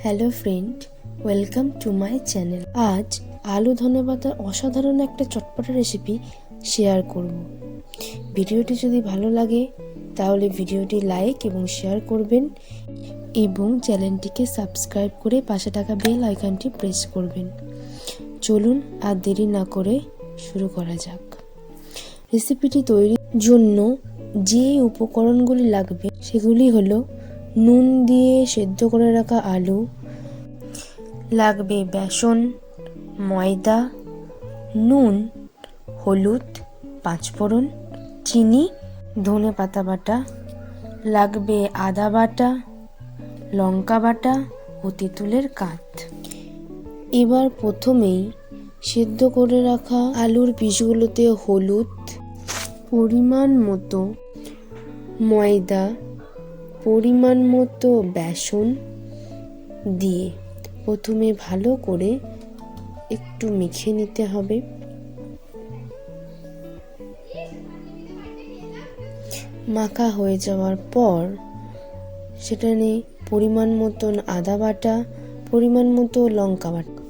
Hello friend, welcome to my channel. আজ আলু ধনেপাতার অসাধারণ একটা চটপটা রেসিপি শেয়ার করব। ভিডিওটি যদি ভালো লাগে তাহলে ভিডিওটি লাইক এবং শেয়ার করবেন এবং চ্যানেলটিকে সাবস্ক্রাইব করে পাশে থাকা বেল আইকনটি প্রেস করবেন। চলুন আর দেরি না করে শুরু করা যাক। রেসিপিটি তৈরির জন্য যে উপকরণগুলি লাগবে সেগুলি হলো নুন দিয়ে সেদ্ধ করে রাখা আলু, লাগবে বেসন, ময়দা, নুন, হলুদ, পাঁচফোড়ন, চিনি, ধনেপাতা বাটা, লাগবে আদা বাটা, লঙ্কা বাটা ও তেঁতুলের কাঠ। এবার প্রথমেই সেদ্ধ করে রাখা আলুর পিসগুলোতে হলুদ, পরিমাণ মতো ময়দা, পরিমাণ মতো বেসন দিয়ে প্রথমে ভালো করে একটু মেখে নিতে হবে। মাখা হয়ে যাওয়ার পর সেটা নিয়ে পরিমাণ মতন আদা বাটা, পরিমাণ মতো লঙ্কা বাটা,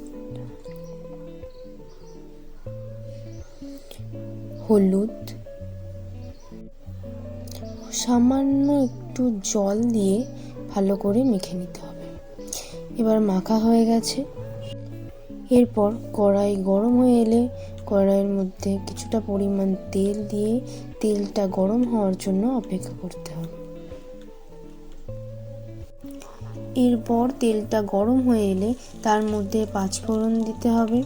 হলুদ, সামান্য একটু জল দিয়ে ভালো করে মেখে নিতে হবে। এবার মাখা হয়ে গেছে। এরপর কড়াই গরম হয়ে এলে কড়াইয়ের মধ্যে কিছুটা পরিমাণ তেল দিয়ে তেলটা গরম হওয়ার জন্য অপেক্ষা করতে হবে। এরপর তেলটা গরম হয়ে এলে তার মধ্যে পাঁচফোড়ন দিতে হবে।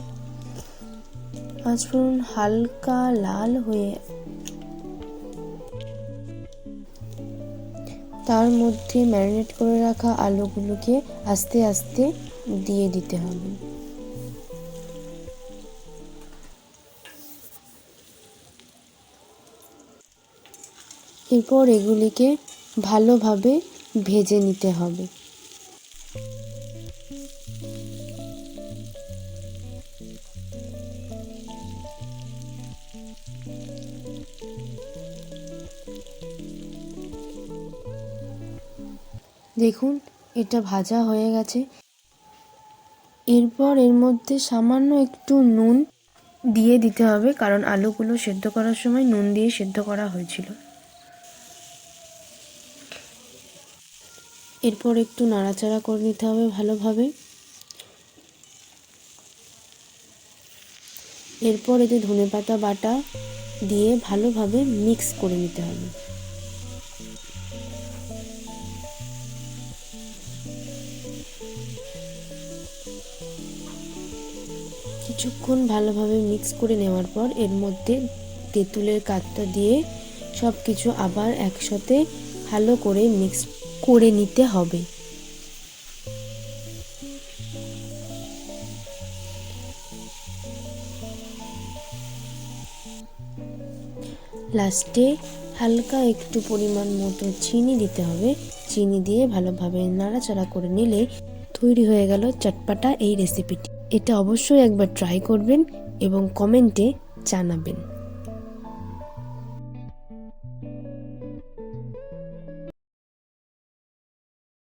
পাঁচফোড়ন হালকা লাল হয়ে তার মধ্যে ম্যারিনেট করে রাখা আলুগুলোকে আস্তে আস্তে দিয়ে দিতে হবে। এরপর এগুলিকে ভালোভাবে ভেজে নিতে হবে। দেখুন, এটা ভাজা হয়ে গেছে। এরপর এর মধ্যে সামান্য একটু নুন দিয়ে দিতে হবে, কারণ আলুগুলো সেদ্ধ করার সময় নুন দিয়ে সেদ্ধ করা হয়েছিল। এরপর একটু নাড়াচাড়া করে নিতে হবে ভালোভাবে। এরপর এতে ধনেপাতা বাটা দিয়ে ভালোভাবে মিক্স করে নিতে হবে। কিছুক্ষণ ভালোভাবে মিক্স করে নেওয়ার পর এর মধ্যে তেঁতুলের কাঠটা দিয়ে সব কিছু আবার একসাথে ভালো করে মিক্স করে নিতে হবে। লাস্টে হালকা একটু পরিমাণ মতো চিনি দিতে হবে। চিনি দিয়ে ভালোভাবে নাড়াচাড়া করে নিলে তৈরি হয়ে গেল চটপটা এই রেসিপিটি। এটা অবশ্যই একবার ট্রাই করবেন এবং কমেন্টে জানাবেন।